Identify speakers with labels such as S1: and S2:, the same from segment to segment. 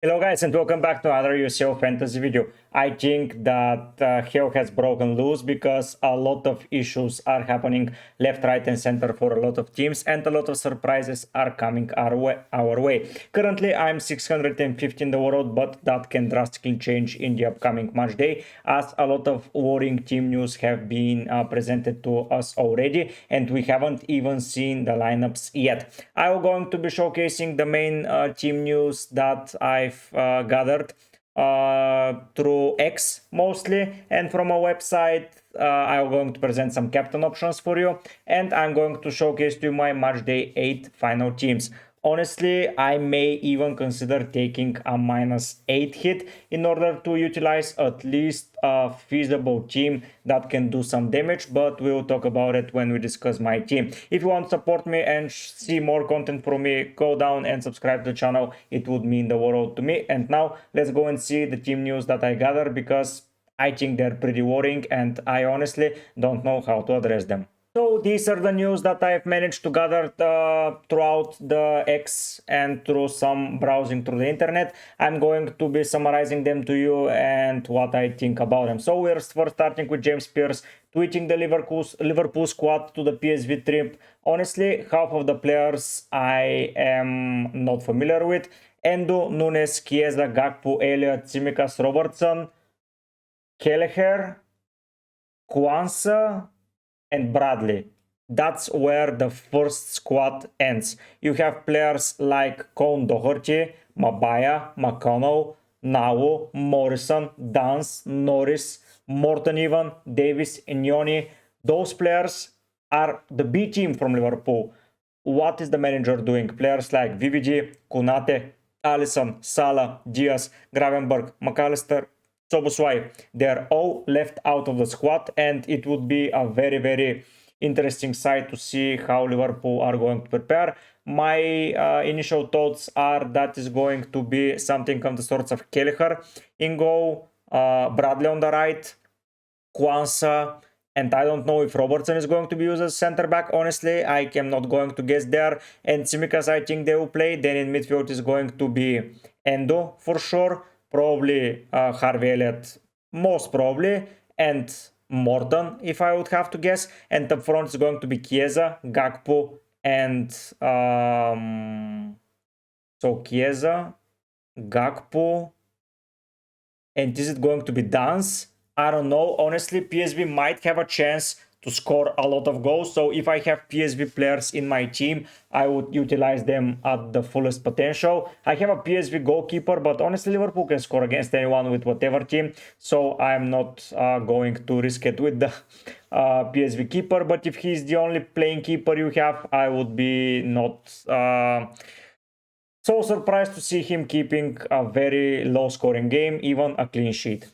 S1: Hello guys and welcome back to another UCL fantasy video. I think that hell has broken loose because a lot of issues are happening left, right and center for a lot of teams and a lot of surprises are coming our way. Currently I'm 650 in the world, but that can drastically change in the upcoming match day as a lot of worrying team news have been presented to us already and we haven't even seen the lineups yet. I'm going to be showcasing the main team news that I've gathered through X mostly, and from a website I'm going to present some captain options for you, and I'm going to showcase to you my Matchday 8 final teams. Honestly, I may even consider taking a -8 hit in order to utilize at least a feasible team that can do some damage, but we'll talk about it when we discuss my team. If you want to support me and see more content from me, go down and subscribe to the channel. It would mean the world to me. And now let's go and see the team news that I gather, because I think they're pretty worrying and I honestly don't know how to address them. So these are the news that I've managed to gather throughout the X and through some browsing through the internet. I'm going to be summarizing them to you and what I think about them. So we're first starting with James Pierce tweeting the Liverpool squad to the PSV trip. Honestly, half of the players I am not familiar with. Endo, Nunes, Chiesa, Gakpo, Elliott, Tsimikas, Robertson, Kelleher, Kwanzaa, and Bradley. That's where the first squad ends. You have players like Cone Doherty, Mabaya, McConnell, Nawo, Morrison, Dance, Norris, Morton Ivan, Davis, Ignoni. Those players are the B team from Liverpool. What is the manager doing? Players like VVG, Kunate, Alisson, Salah, Diaz, Gravenberg, McAllister, Soboswai, they're all left out of the squad, and it would be a very interesting sight to see how Liverpool are going to prepare. My initial thoughts are that is going to be something of the sorts of Kelleher in goal, Bradley on the right, Kwanzaa, and I don't know if Robertson is going to be used as center back. Honestly, I am not going to guess there. And Tsimikas, I think they will play. Then in midfield is going to be Endo for sure. Probably Harvey Elliott, most probably, and Morton, if I would have to guess. And up front is going to be Chiesa, Gakpo, and so Chiesa, Gakpo, and is it going to be Dance? I don't know. Honestly, PSV might have a chance to score a lot of goals. So if I have PSV players in my team, I would utilize them at the fullest potential. I have a PSV goalkeeper, but honestly, Liverpool can score against anyone with whatever team. So I'm not going to risk it with the PSV keeper. But if he's the only playing keeper you have, I would be not so surprised to see him keeping a very low scoring game, even a clean sheet.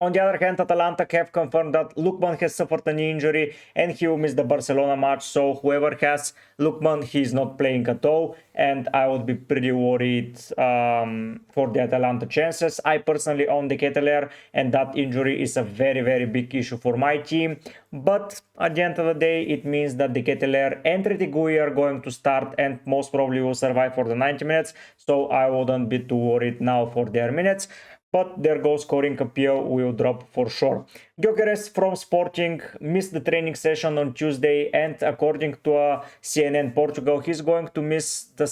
S1: On the other hand, Atalanta have confirmed that Lookman has suffered a knee injury and he will miss the Barcelona match. So whoever has Lookman, he's not playing at all. And I would be pretty worried for the Atalanta chances. I personally own the Ketelaere, and that injury is a very big issue for my team. But at the end of the day, it means that the Ketelaere and Retigui are going to start and most probably will survive for the 90 minutes. So I wouldn't be too worried now for their minutes, but their goal scoring appeal will drop for sure. Gyökeres from Sporting missed the training session on Tuesday, and according to CNN Portugal, he's going to miss the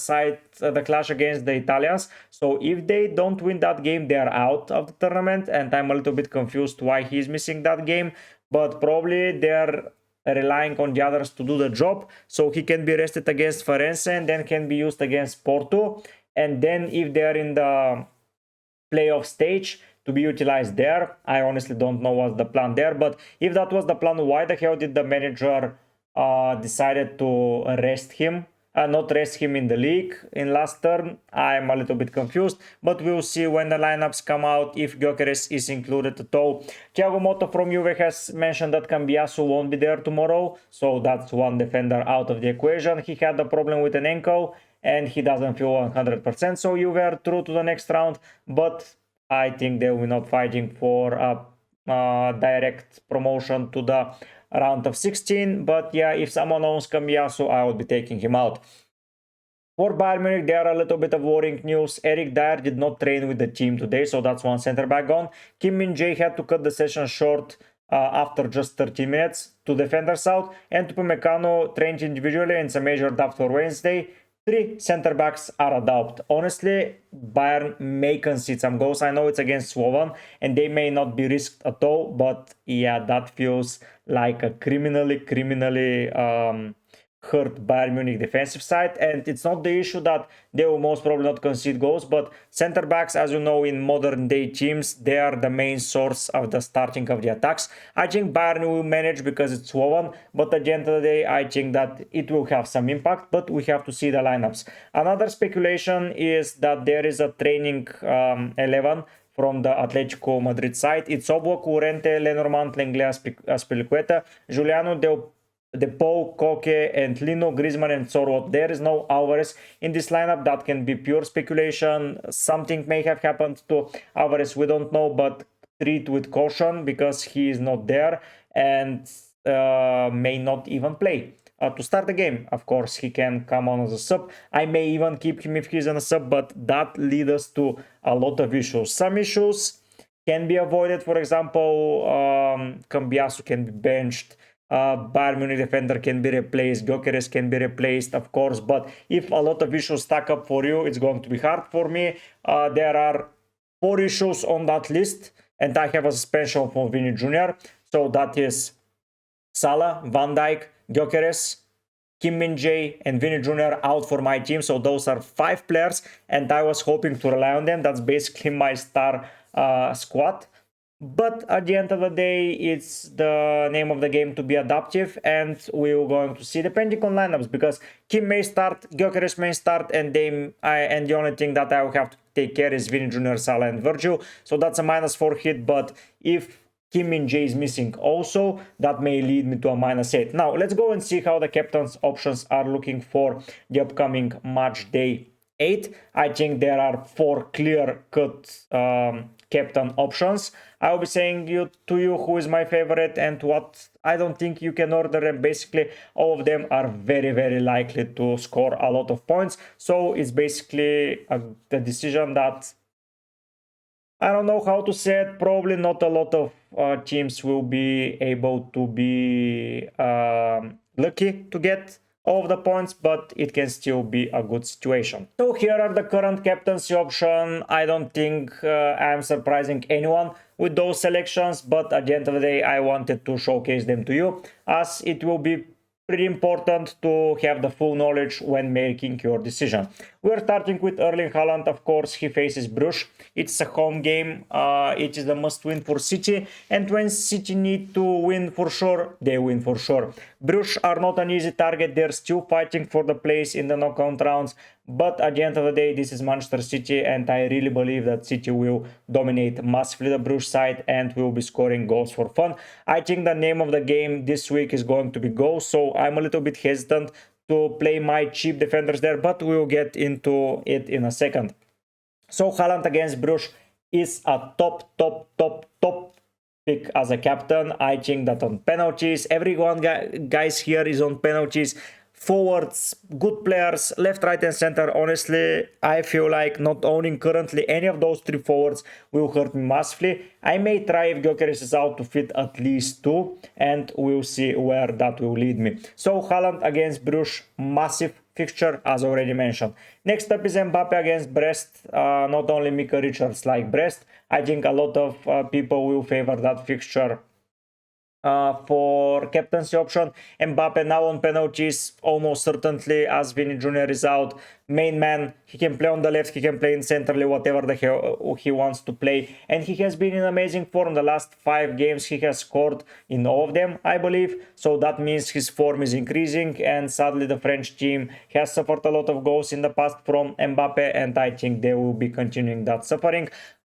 S1: clash against the Italians. So if they don't win that game, they are out of the tournament, and I'm a little bit confused why he's missing that game, but probably they're relying on the others to do the job, so he can be rested against Farense and then can be used against Porto, and then if they're in the playoff stage to be utilized there. I honestly don't know what's the plan there, but if that was the plan, why the hell did the manager decided to rest him, not rest him in the league in last turn? I'm a little bit confused, but we'll see when the lineups come out if Gyökeres is included at all. Thiago Motta from Juve has mentioned that Cambiaso won't be there tomorrow, so that's one defender out of the equation. He had a problem with an ankle and he doesn't feel 100%, so you were through to the next round, but I think they will not fighting for a direct promotion to the round of 16. But yeah, if someone owns Cambiaso, I would be taking him out. For Bayern Munich, there are a little bit of worrying news. Eric Dyer did not train with the team today, so that's one center back gone. Kim Min-jae had to cut the session short after just 30 minutes. Two defenders out, and Upamecano trained individually, and it's a major doubt for Wednesday. Three center backs are a doubt. Honestly, Bayern may concede some goals. I know it's against Slovan, and they may not be risked at all, but yeah, that feels like a criminally hurt Bayern Munich defensive side. And it's not the issue that they will most probably not concede goals, but center backs, as you know, in modern day teams, they are the main source of the starting of the attacks. I think Bayern will manage because it's Slovan, but at the end of the day, I think that it will have some impact, but we have to see the lineups. Another speculation is that there is a training 11 from the Atletico Madrid side. It's Oblak, Urente, Lenormand, Lenglet, Azpilicueta, Juliano Depou, Koke, and Lino, Griezmann, and Sorloth. There is no Alvarez in this lineup. That can be pure speculation. Something may have happened to Alvarez, we don't know, but treat with caution because he is not there and may not even play. To start the game, of course, he can come on as a sub. I may even keep him if he's on a sub, but that leads us to a lot of issues. Some issues can be avoided. For example, Cambiasso can be benched. Bayern Munich defender can be replaced, Gyökeres can be replaced, of course, but if a lot of issues stack up for you, it's going to be hard for me. There are 4 issues on that list, and I have a suspension for Vini Jr. So that is Salah, Van Dijk, Gyökeres, Kim Min-jae, and Vini Jr. out for my team. So those are 5 players, and I was hoping to rely on them. That's basically my star squad. But at the end of the day, it's the name of the game to be adaptive, and we're going to see depending on lineups, because Kim may start, Gyökeres may start, and the only thing that I will have to take care is Vini Jr., Salah, and Virgil. So that's a -4 hit, but if Kim Min-jae is missing also, that may lead me to a -8. Now, let's go and see how the captain's options are looking for the upcoming match day 8. I think there are 4 clear-cut captain options. I will be saying to you who is my favorite and what I don't think you can order, and basically all of them are very likely to score a lot of points. So it's basically the decision that I don't know how to say it. Probably not a lot of teams will be able to be lucky to get all of the points, but it can still be a good situation. So here are the current captaincy option. I don't think I'm surprising anyone with those selections, but at the end of the day, I wanted to showcase them to you, as it will be pretty important to have the full knowledge when making your decision. We're starting with Erling Haaland. Of course, he faces Bruges. It's a home game. It is the must win for City, and when City need to win for sure, they win for sure. Bruges are not an easy target. They're still fighting for the place in the knockout rounds, but at the end of the day, this is Manchester City, and I really believe that City will dominate massively the Bruges side and will be scoring goals for fun. I think the name of the game this week is going to be goals, so I'm a little bit hesitant to play my cheap defenders there, but we'll get into it in a second. So Haaland against Bruges is a top pick as a captain. I think that on penalties, everyone guys here is on penalties. Forwards, good players, left, right, and center. Honestly, I feel like not owning currently any of those 3 forwards will hurt me massively. I may try, if Gyökeres is out, to fit at least 2, and we'll see where that will lead me. So Haaland against Bruges, massive fixture as already mentioned. Next up is Mbappe against Brest. Not only Mika Richards like Brest, I think a lot of people will favor that fixture for captaincy option. Mbappe now on penalties, almost certainly, as Vini Jr. is out. Main man, he can play on the left, he can play in centrally, whatever the hell he wants to play. And he has been in amazing form. The last 5 games, he has scored in all of them, I believe. So that means his form is increasing. And sadly, the French team has suffered a lot of goals in the past from Mbappe, and I think they will be continuing that suffering.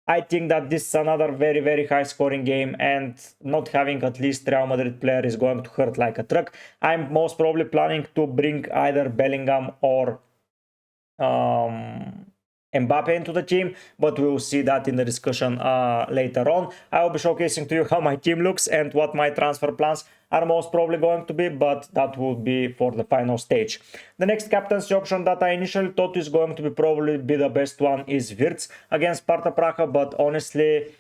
S1: I think that this is another very high scoring game, and not having at least Real Madrid player is going to hurt like a truck. I'm most probably planning to bring either Bellingham or Mbappe into the team, but we will see that in the discussion later on. I will be showcasing to you how my team looks and what my transfer plans are most probably going to be, but that will be for the final stage. The next captaincy option that I initially thought is going to be probably be the best one is Wirtz against Sparta Praha, but honestly,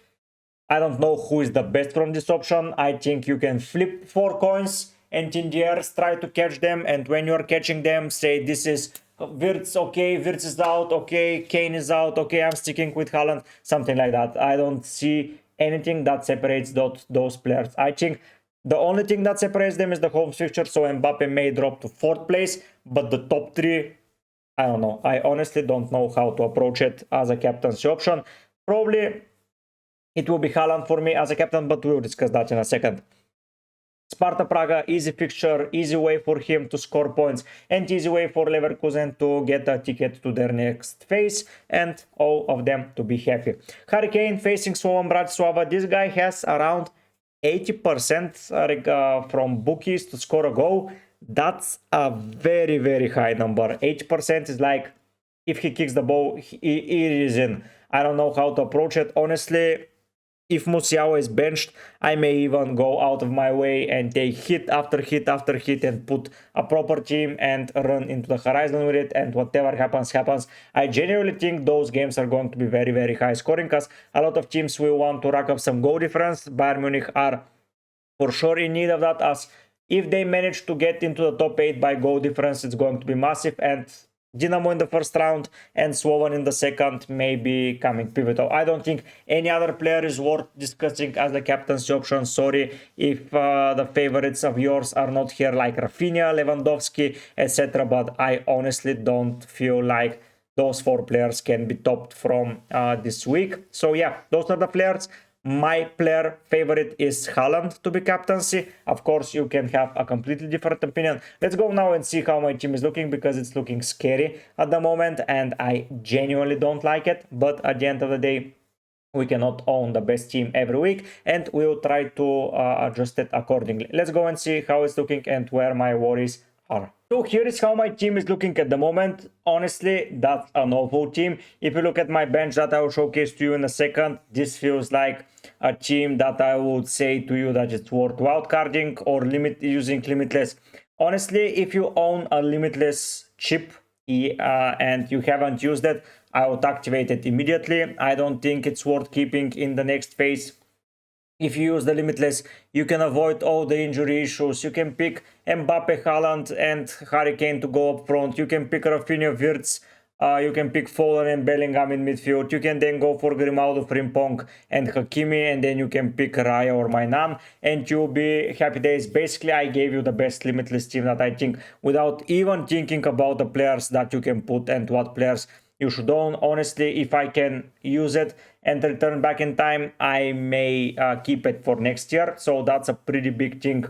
S1: I don't know who is the best from this option. I think you can flip 4 coins and in the air try to catch them, and when you're catching them, say this is Wirtz, okay, Wirtz is out, okay, Kane is out, okay, I'm sticking with Haaland, something like that. I don't see anything that separates those players. I think the only thing that separates them is the home fixture, so Mbappe may drop to 4th place, but the top 3, I don't know. I honestly don't know how to approach it as a captaincy option. Probably it will be Haaland for me as a captain, but we'll discuss that in a second. Sparta Praga, easy fixture, easy way for him to score points, and easy way for Leverkusen to get a ticket to their next phase, and all of them to be happy. Harry Kane facing Slovan Bratislava. This guy has around 80% from bookies to score a goal. That's a very, very high number. 80% is like, if he kicks the ball, it is in. I don't know how to approach it. Honestly, if Musiala is benched, I may even go out of my way and take hit after hit after hit and put a proper team and run into the horizon with it, and whatever happens, happens. I genuinely think those games are going to be very, very high scoring, because a lot of teams will want to rack up some goal difference. Bayern Munich are for sure in need of that, as if they manage to get into the top 8 by goal difference, it's going to be massive, and Dinamo in the first round and Slovan in the second may be coming pivotal. I don't think any other player is worth discussing as the captaincy option. Sorry if the favorites of yours are not here, like Rafinha, Lewandowski, etc. But I honestly don't feel like those 4 players can be topped from this week. So yeah, those are the players. My player favorite is Haaland to be captaincy. Of course, you can have a completely different opinion. Let's go now and see how my team is looking, because it's looking scary at the moment and I genuinely don't like it. But at the end of the day, we cannot own the best team every week, and we'll try to adjust it accordingly. Let's go and see how it's looking and where my worries are. So here is how my team is looking at the moment. Honestly, that's an awful team. If you look at my bench that I will showcase to you in a second, this feels like a team that I would say to you that it's worth wildcarding or using limitless. Honestly, if you own a limitless chip and you haven't used it, I would activate it immediately. I don't think it's worth keeping in the next phase. If you use the limitless, you can avoid all the injury issues. You can pick Mbappe, Haaland and Harry Kane to go up front. You can pick Rafinha, Wirtz. You can pick Foden and Bellingham in midfield. You can then go for Grimaldo, Frimpong and Hakimi, and then you can pick Raya or Mainan, and you'll be happy days. Basically, I gave you the best limitless team that I think, without even thinking about the players that you can put and what players you should own. Honestly, if I can use it and return back in time, I may keep it for next year. So that's a pretty big thing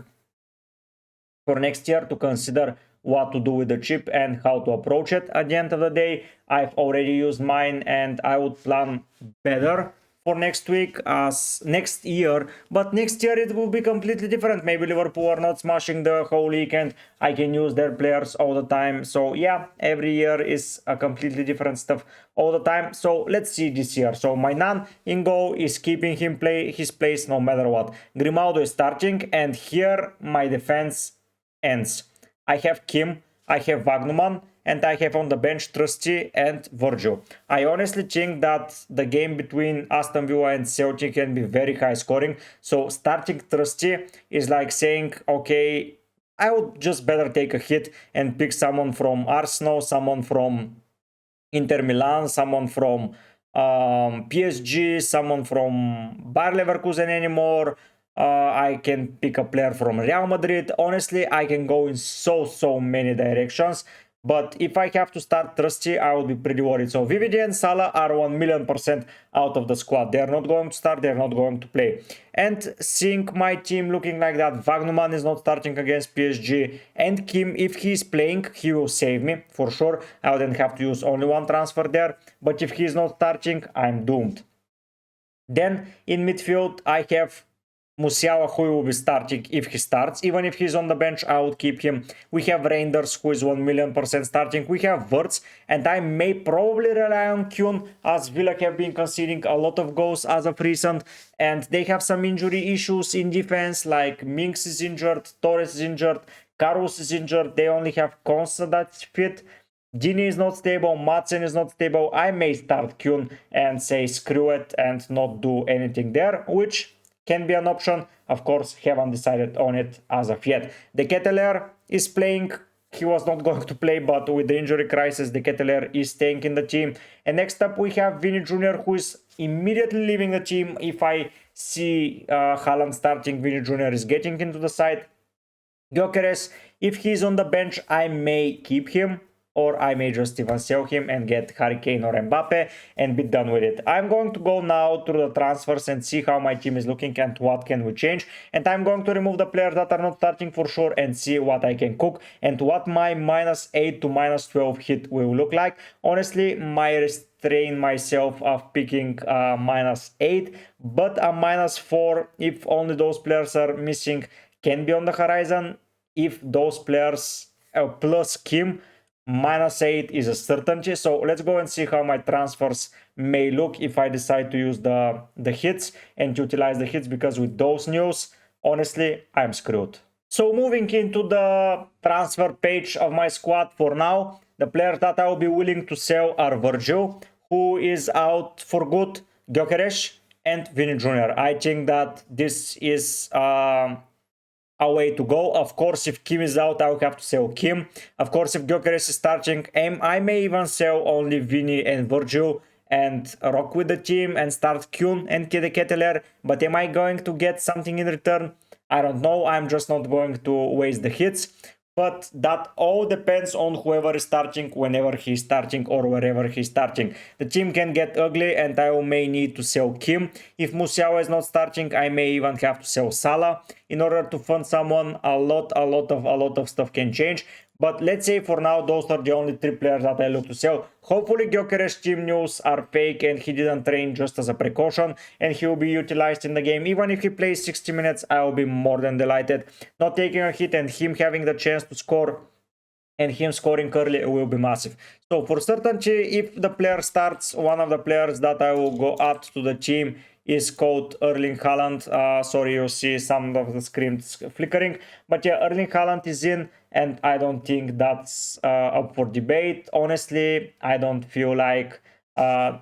S1: for next year, to consider what to do with the chip and how to approach it. At the end of the day, I've already used mine and I would plan better for next week as next year, but next year it will be completely different. Maybe Liverpool are not smashing the whole league and I can use their players all the time. So yeah, every year is a completely different stuff all the time. So let's see this year. So my Nan in goal is keeping his place no matter what. Grimaldo is starting, and here my defense ends. I have Kim, I have Wagnumann, and I have on the bench Trusty and Virgil. I honestly think that the game between Aston Villa and Celtic can be very high scoring. So starting Trusty is like saying, okay, I would just better take a hit and pick someone from Arsenal, someone from Inter Milan, someone from PSG, someone from Bayer Leverkusen anymore. I can pick a player from Real Madrid. Honestly, I can go in so many directions. But if I have to start Trusty, I will be pretty worried. So VVD and Salah are 1,000,000% out of the squad. They are not going to start. They are not going to play. And seeing my team looking like that, Wagnumann is not starting against PSG. And Kim, if he is playing, he will save me for sure. I wouldn't have to use only one transfer there. But if he is not starting, I'm doomed. Then in midfield, I have Musiala, who will be starting if he starts. Even if he's on the bench, I would keep him. We have Reinders, who is 1,000,000% starting. We have Wirtz, and I may probably rely on Kuhn, as Villa have been conceding a lot of goals as of recent, and they have some injury issues in defense, like Minks is injured, Torres is injured, Carlos is injured. They only have Konsa that's fit. Dini is not stable, Madsen is not stable. I may start Kuhn and say screw it and not do anything there, which can be an option. Of course, haven't decided on it as of yet. De Ketelaere is playing. He was not going to play, but with the injury crisis, De Ketelaere is staying in the team. And next up, we have Vini Jr., who is immediately leaving the team. If I see Haaland starting, Vini Jr. is getting into the side. Gyökeres, if he's on the bench, I may keep him, or I may just even sell him and get Harry Kane or Mbappe and be done with it. I'm going to go now through the transfers and see how my team is looking and what can we change. And I'm going to remove the players that are not starting for sure and see what I can cook and what my -8 to -12 hit will look like. Honestly, my restrain myself of picking -8, but a -4 if only those players are missing can be on the horizon. If those players plus Kim, -8 is a certainty. So let's go and see how my transfers may look if I decide to use the hits and utilize the hits, because with those news, honestly, I'm screwed. So moving into the transfer page of my squad for now, the players that I will be willing to sell are Virgil, who is out for good, Gyökeres, and Vini Jr. I think that this is a way to go. Of course, if Kim is out, I will have to sell Kim. Of course, if Gyökeres is starting, I may even sell only Vini and Virgil and rock with the team and start Kuhn and De Ketelaere. But am I going to get something in return? I don't know. I'm just not going to waste the hits. But that all depends on whoever is starting, whenever he's starting, or wherever he's starting. The team can get ugly and I may need to sell Kim. If Musiala is not starting, I may even have to sell Salah. In order to fund someone, a lot of stuff can change. But let's say for now, those are the only 3 players that I look to sell. Hopefully Gyökeres team news are fake and he didn't train just as a precaution and he will be utilized in the game. Even if he plays 60 minutes, I will be more than delighted. Not taking a hit and him having the chance to score and him scoring early will be massive. So for certainty, if the player starts, one of the players that I will go add to the team is called Erling Haaland. Sorry, you see some of the screens flickering. But yeah, Erling Haaland is in, and I don't think that's up for debate. Honestly, I don't feel like I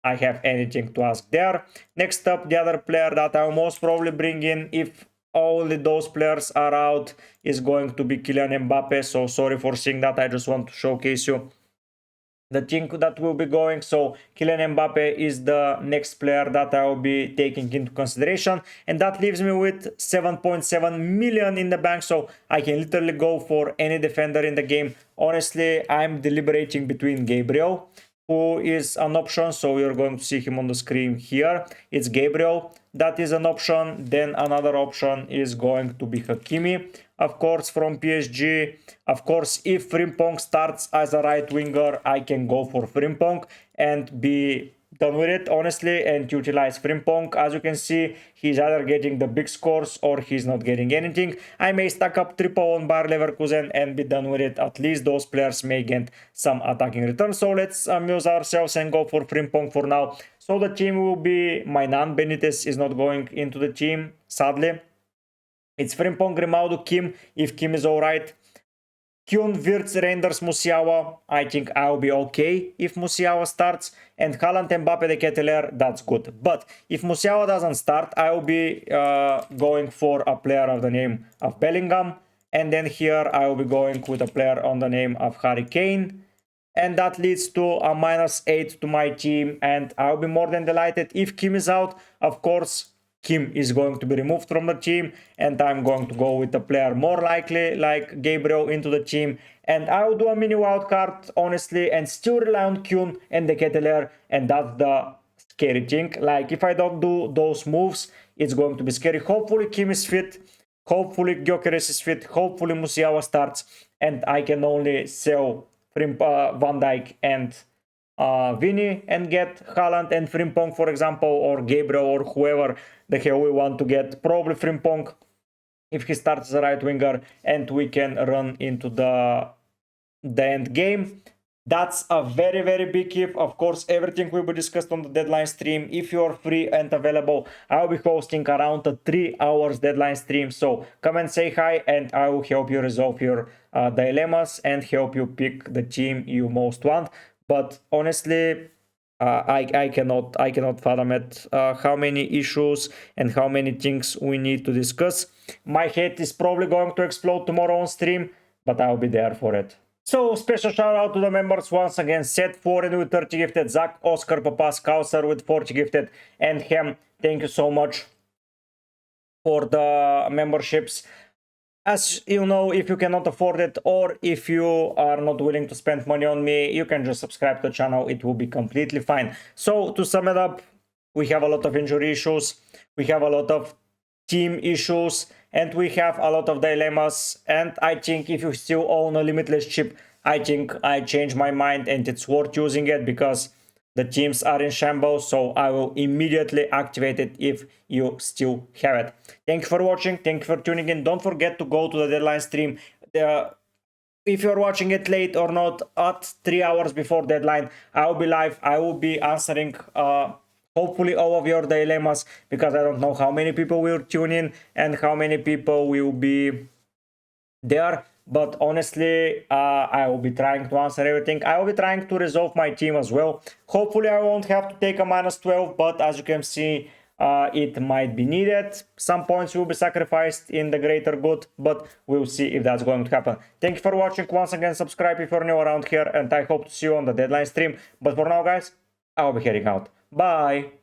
S1: have anything to ask there. Next up, the other player that I'll most probably bring in, if only those players are out, is going to be Kylian Mbappe. So sorry for seeing that. I just want to showcase you the thing that will be going. So Kylian Mbappe is the next player that I will be taking into consideration, and that leaves me with 7.7 million in the bank, so I can literally go for any defender in the game. Honestly, I'm deliberating between Gabriel, who is an option, so you're going to see him on the screen here. It's Gabriel, that is an option. Then another option is going to be Hakimi, of course, from PSG. Of course, if Frimpong starts as a right winger, I can go for Frimpong and be done with it, honestly, and utilize Frimpong. As you can see, he's either getting the big scores or he's not getting anything. I may stack up triple on Bayer Leverkusen and be done with it. At least those players may get some attacking return. So let's amuse ourselves and go for Frimpong for now. So the team will be Mainan. Benitez is not going into the team, sadly. It's Frimpong, Grimaldo, Kim, if Kim is alright. Kuhn, Wirtz, Reinders, Musiala. I think I'll be okay if Musiala starts. And Haaland, Mbappe, De Ketelaere, that's good. But if Musiala doesn't start, I will be going for a player of the name of Bellingham. And then here I will be going with a player on the name of Harry Kane. And that leads to a -8 to my team. And I'll be more than delighted. If Kim is out, of course, Kim is going to be removed from the team, and I'm going to go with a player more likely like Gabriel into the team, and I will do a mini wildcard, honestly, and still rely on Kuhn and De Ketelaere, and that's the scary thing. Like, if I don't do those moves, it's going to be scary. Hopefully Kim is fit, hopefully Gyökeres is fit, hopefully Musiala starts, and I can only sell Van Dijk and Vinny and get Haaland and Frimpong, for example, or Gabriel or whoever the hell we want to get. Probably Frimpong if he starts as a right winger, and we can run into the end game. That's a very, very big if. Of course, everything will be discussed on the deadline stream. If you're free and available, I'll be hosting around a 3 hours deadline stream. So come and say hi, and I will help you resolve your dilemmas and help you pick the team you most want. But honestly, I cannot fathom it. How many issues and how many things we need to discuss. My head is probably going to explode tomorrow on stream, but I'll be there for it. So, special shout out to the members once again. Set Foreign with 30 gifted, Zach, Oscar, Papas, Kausar with 40 gifted, and Hem. Thank you so much for the memberships. As you know, if you cannot afford it or if you are not willing to spend money on me, you can just subscribe to the channel. It will be completely fine. So, to sum it up, we have a lot of injury issues. We have a lot of team issues, and we have a lot of dilemmas. And I think if you still own a limitless chip, I think I changed my mind and it's worth using it because the teams are in shambles. So I will immediately activate it if you still have it. Thank you for watching. Thank you for tuning in. Don't forget to go to the deadline stream. If you're watching it late or not, at 3 hours before deadline, I will be live. I will be answering hopefully all of your dilemmas, because I don't know how many people will tune in and how many people will be there. But honestly, I will be trying to answer everything. I will be trying to resolve my team as well. Hopefully I won't have to take a -12, but as you can see, it might be needed. Some points will be sacrificed in the greater good, but we'll see if that's going to happen. Thank you for watching. Once again, subscribe if you're new around here, and I hope to see you on the deadline stream. But for now, guys, I'll be heading out. Bye!